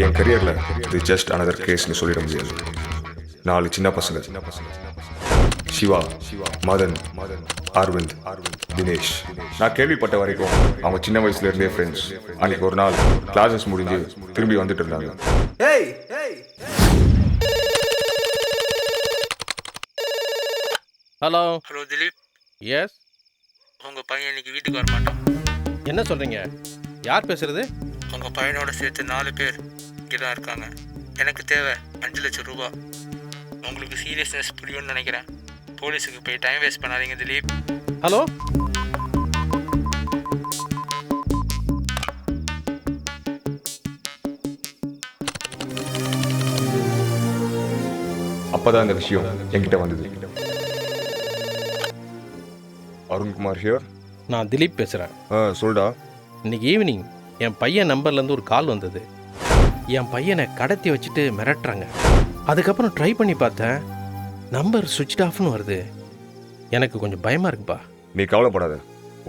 என் கரியரில் இது just another கேஸ்னு சொல்லிட முடியாது. 4 சின்ன பசங்க, சிவா, மதன், அரவிந்த், தினேஷ். நான் கேள்விப்பட்ட வரைக்கும் அவங்க சின்ன வயசுல இருந்தே ஃப்ரெண்ட்ஸ். அன்னைக்கு ஒரு நாள் கிளாஸஸ் முடிஞ்சு திரும்பி வந்துட்டு இருந்தாங்க. Hello hello Dilip, yes. உங்கள் பையன் இன்னைக்கு வீட்டுக்கு வர மாட்டான். என்ன சொல்கிறீங்க? யார் பேசுறது? உங்கள் பையனோட சேர்த்து 4 பேர் இங்கே தான் இருக்காங்க. எனக்கு தேவை 5 லட்சம் ரூபா. உங்களுக்கு சீரியஸ்னஸ் புரியும்னு நினைக்கிறேன். போலீஸுக்கு போய் டைம் வேஸ்ட் பண்ணாதீங்க திலீப். ஹலோ, அப்பதான் இந்த விஷயம் என்கிட்ட வந்தது. அருண்குமார் ஹியர். நான் திலீப் பேசுகிறேன். சொல்டா. இன்னைக்கு ஈவினிங் என் பையன் நம்பர்லேருந்து ஒரு கால் வந்தது. என் பையனை கடத்தி வச்சுட்டு மிரட்டுறாங்க. அதுக்கப்புறம் ட்ரை பண்ணி பார்த்தேன், நம்பர் சுவிட்ச் ஆஃப்னு வருது. எனக்கு கொஞ்சம் பயமாக இருக்குப்பா. நீ கவலைப்படாத,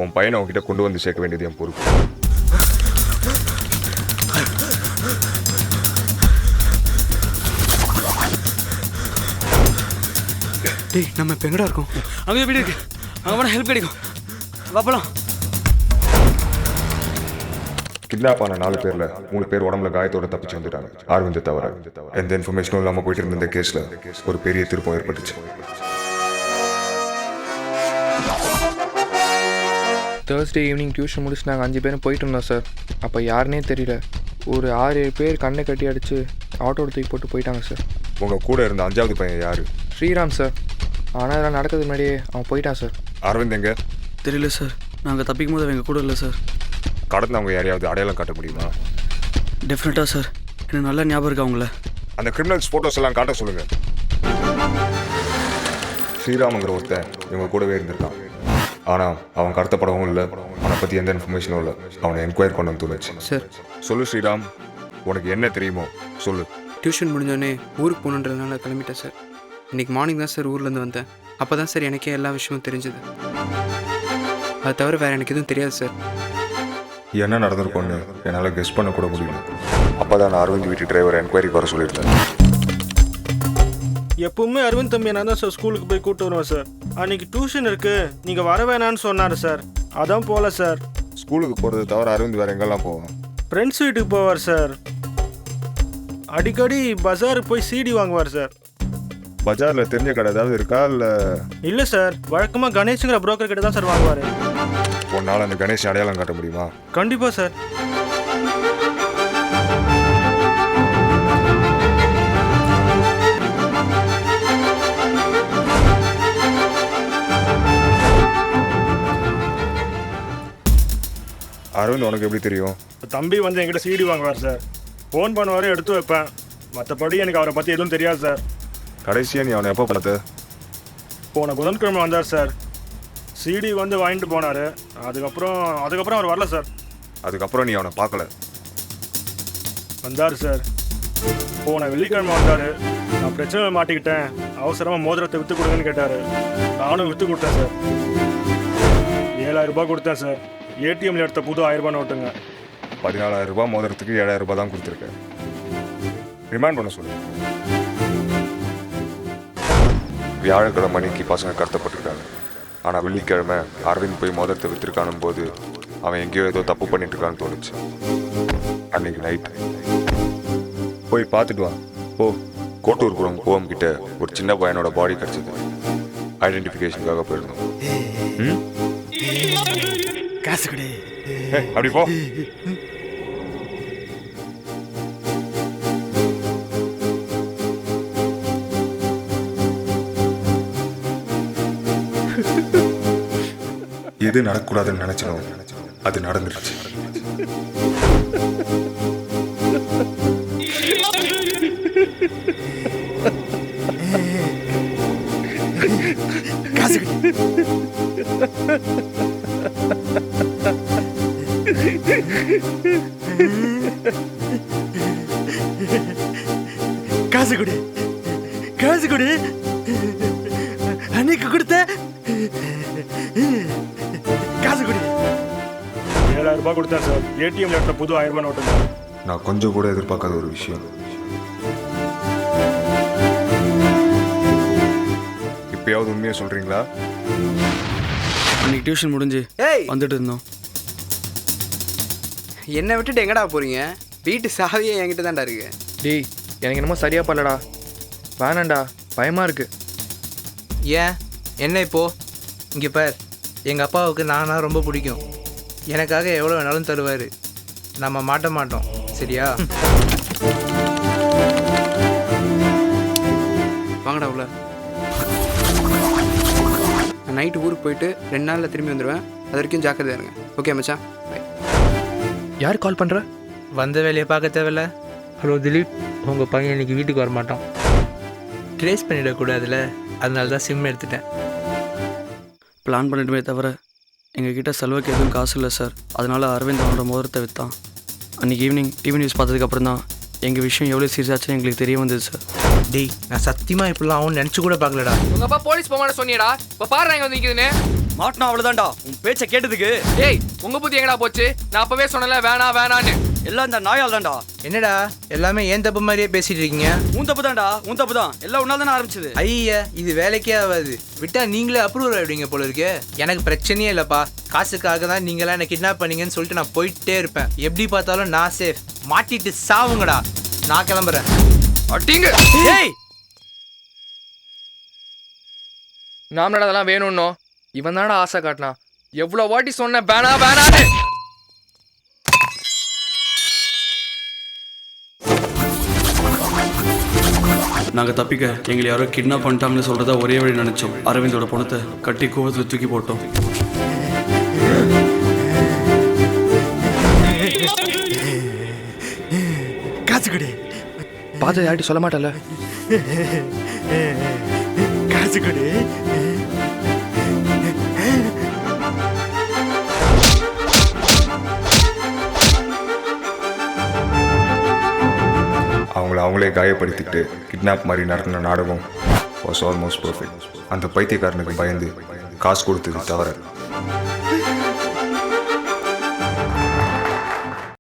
உன் பையனை உன்கிட்ட கொண்டு வந்து சேர்க்க வேண்டியது என் பொறுப்பு. டேய், நம்ம இப்போ எங்கடா இருக்கோம்? அங்கே வீடு இருக்கு, அங்கே போனால் ஹெல்ப் கிடைக்கும். வாப்பலாம். கிட்னாப் ஆன 4 பேர்ல 3 பேர் உடம்புல காயத்தோட தப்பிச்சு வந்துட்டாங்க, அரவிந்த் தவிர. எந்த இன்ஃபர்மேஷனும் இல்லாமல் போயிட்டு இருந்த இந்த கேஸ்ல ஒரு பெரிய திருப்பம் ஏற்பட்டுச்சு. தேர்ஸ்டே ஈவினிங் டியூஷன் முடிச்சு நாங்கள் 5 பேரும் போயிட்டு இருந்தோம் சார். அப்போ யாருன்னே தெரியல, ஒரு 6-7 பேர் கண்ணை கட்டி அடித்து ஆட்டோட தூக்கி போட்டு போயிட்டாங்க சார். உங்கள் கூட இருந்த 5வது பையன் யாரு? ஸ்ரீராம் சார். ஆனால் அதெல்லாம் நடக்கிறதுக்கு முன்னாடியே அவன் போயிட்டான் சார். அரவிந்த் எங்க? தெரியல சார், நாங்கள் தப்பிக்கும் போது எங்கள் கூட இல்லை சார். கடந்தவங்க யாரையாவது அடையாளம் காட்ட முடியுமா? டெஃபினட்டாக சார், எனக்கு நல்லா ஞாபகம் இருக்கா அவங்கள. அந்த கிரிமினல்ஸ் ஃபோட்டோஸ் எல்லாம் காட்ட சொல்லுங்க. ஸ்ரீராம்ங்கிற ஒருத்தன் இவங்க கூடவே இருந்திருக்கான். ஆனால் அவன் கடத்தப்படவும் இல்லை, அவனை பற்றி எந்த இன்ஃபர்மேஷனும் இல்லை. அவனை என்கொயர் பண்ண தோணுச்சு சார். சொல்லு ஸ்ரீராம், உனக்கு என்ன தெரியுமோ சொல்லு. டியூஷன் முடிஞ்சோடனே ஊருக்கு போகணுன்றதுனால கிளம்பிட்டேன் சார். இன்றைக்கி மார்னிங் தான் சார் ஊர்லேருந்து வந்தேன். அப்போ தான் சார் எனக்கே எல்லா விஷயமும் தெரிஞ்சது. அது தவிர வேறு எனக்கு எதுவும் தெரியாது சார். என்ன நடந்திருக்கோன்னு என்னால் கெஸ் பண்ண கூட முடியல. அப்போ தான் நான் அரவிந்த் வீட்டு டிரைவர் என்கொயரிக்கு வர சொல்லியிருந்தேன். எப்பவுமே அரவிந்த் தம்பி நான் தான் சார் ஸ்கூலுக்கு போய் கூப்பிட்டு வருவேன் சார். அன்னைக்கு டியூஷன் இருக்கு, நீங்க வர வேணான்னு சொன்னார் சார். அதான் போகல சார். ஸ்கூலுக்கு போகிறது தவிர அரவிந்த் வேற எங்கெல்லாம் போவான்? ஃப்ரெண்ட்ஸ் வீட்டுக்கு போவார் சார். அடிக்கடி பஜாருக்கு போய் சிடி வாங்குவார் சார். பஜாரில் தெரிஞ்ச கடை ஏதாவது இருக்கா இல்லை? இல்லை சார், வழக்கமாக கணேஷுங்கிற புரோக்கர் கிட்ட தான் சார் வாங்குவார். உன்னால் அந்த கணேஷ் அடையாளம் காட்ட முடியுமா? கண்டிப்பாக சார். அரவிந்த் உனக்கு எப்படி தெரியும்? தம்பி வந்து என்கிட்ட சிடி வாங்குவார் சார். ஃபோன் பண்ணுவார், எடுத்து வைப்பேன். மற்றபடி எனக்கு அவரை பற்றி எதுவும் தெரியாது சார். கடைசியாக நீ அவனை எப்போ பார்த்த? போன புதன்கிழமை வந்தார் சார். சிடி வந்து வாங்கிட்டு போனார். அதுக்கப்புறம் அவர் வரல சார். அதுக்கப்புறம் நீ அவனை பார்க்கல? வந்தார் சார். போன வெள்ளிக்கிழமை வந்தார். நான் பிரச்சனை மாட்டிக்கிட்டேன், அவசரமாக மோதிரத்தை விற்று கொடுங்கன்னு கேட்டார். நானும் விற்று கொடுத்தேன் சார். 7,000 ரூபாய் கொடுத்தேன் சார். ஏடிஎம்ல எடுத்த புது 1000 ரூபாய் நோட்டுங்க. 14,000 ரூபாய் மோதிரத்துக்கு 7,000 ரூபாய் தான் கொடுத்துருக்கேன். ரிமாண்ட் பண்ண சொல்லு. வியாழக்கிழமை மணிக்கு பசங்க கடத்தப்பட்டிருக்காங்க. ஆனால் வெள்ளிக்கிழமை அரவிந்த் போய் மோதிரத்தை விற்றுருக்கானும் போது அவன் எங்கேயோ ஏதோ தப்பு பண்ணிட்டு இருக்கான்னு தோணுச்சு. அன்னைக்கு நைட் போய் பார்த்துட்டு வா. கோட்டூர்புரம் கோவம் கிட்ட ஒரு சின்ன பையனோட பாடி கிடச்சிது. ஐடென்டிஃபிகேஷனுக்காக போயிருந்தோம். காசு கடை அப்படி போ. எது நடக்கூடாதுன்னு நினைச்சனோ அது நடந்துருச்சு. காசு காசு கொடு, காசு கொடு. அன்னைக்கு கொடுத்த காசு கொடு. 7,000 ரூபாய் கொடுத்தேன் சார். ஏடிஎம்ல எடுத்த புது 1000 ரூபாய் நோட்டுங்க. நான் கொஞ்சம் கூட எதிர்பார்க்காத ஒரு விஷயம். இப்பயாவது உண்மையை சொல்றீங்களா? அன்றைக்கி டியூஷன் முடிஞ்சு வந்துட்டு இருந்தோம். என்னை விட்டுட்டு எங்கடா போகிறீங்க? வீட்டு சாவியே என்கிட்ட தான்டா இருக்கு. டேய் எனக்கு என்னமோ சரியாக படலடா, வேணாண்டா, பயமாக இருக்குது. ஏன் என்ன இப்போ? இங்கே பார், எங்கள் அப்பாவுக்கு நானா ரொம்ப பிடிக்கும். எனக்காக எவ்வளோ வேணாலும் தருவார். நம்ம மாட்ட மாட்டோம், சரியா? வாங்கடா உள்ள. நான் நைட்டு ஊருக்கு போயிட்டு 2 நாளில் திரும்பி வந்துடுவேன். அது வரைக்கும் ஜாக்கிரதையா இருங்க. ஓகே மச்சான், பை. யார் கால் பண்ணுற? வந்த வேலையை பார்க்க தேவையில்ல. ஹலோ திலீப், உங்கள் பையன் இன்னைக்கு வீட்டுக்கு வர மாட்டான். ட்ரேஸ் பண்ணிடக்கூடாதுல்ல, அதனால தான் சிம் எடுத்துட்டேன். பிளான் பண்ணிட்டுமே தவிர எங்ககிட்ட செலவுக்கு எதுவும் காசு இல்லை சார். அதனால் அரவிந்த் அவனோட மோதிரத்தை விற்றான். அன்றைக்கி ஈவினிங் டிவி நியூஸ் பார்த்ததுக்கப்புறம் தான் எங்கள் விஷயம் எவ்வளோ சீரியஸ் ஆச்சுன்னு எங்களுக்கு தெரிய வந்தது சார். டேய், நான் சத்தியமாக இப்படிலாம் அவன் நினச்சி கூட பார்க்கலடா. உங்கள் அப்பா போலீஸ் போமான சொன்னியடா, இப்போ பாரு இங்கே வந்து நிற்குதுன்னு. மாட்டினா அவ்வளோதான்டா, உன் பேச்சை கேட்டதுக்கு. ஏய் உங்கள் புத்தி எங்கடா போச்சு? நான் அப்போவே சொன்னல வேணான்னு. எல்லாம் இந்த நாயால் தான்டா. என்னடா எல்லாமே ஏன் தப்பு மாதிரியே பேசிட்டு இருக்கீங்க? உன் தப்பு தான்டா, உன் தப்பு தான். எல்லாம் உன்னால் தானே ஆரம்பிச்சது. ஐயா, இது வேலைக்கே ஆகாது. விட்டா நீங்களே அப்ரூவல் ஆகிடுவீங்க போல இருக்கு. எனக்கு பிரச்சனையே இல்லைப்பா. காசுக்காக தான் நீங்களாம் என்ன கிட்னாப் பண்ணீங்கன்னு சொல்லிட்டு நான் போயிட்டே இருப்பேன். எப்படி பார்த்தாலும் நான் சேஃப். மாட்டிட்டு சாவுங்கடா. நான் கிளம்புறேன். அட்டிங்க. ஏய் நாமளா அதெல்லாம் வேணும்னோ, இவன் தானடா ஆசை காட்டினான். எவ்வளோ வாட்டி சொன்ன வேணான்னு. நாங்கள் தப்பிக்க எங்களை யாரோ கிட்னாப் பண்ணிட்டாங்கன்னு சொல்கிறதா ஒரே வழி நினச்சோம். அரவிந்தோட பணத்தை கட்டி கோவத்தில் தூக்கி போட்டோம். காசு கொடு. பார்த்து யார்ட்டி சொல்ல மாட்டல. காசு கொடு. அவங்களே காயப்படுத்திட்டு கிட்னாப் மாதிரி நடத்தின நாடகம் வாஸ் ஆல்மோஸ்ட் பர்ஃபெக்ட். அந்த பைத்தியக்காரனுக்கு பயந்து காசு கொடுத்தது தவிர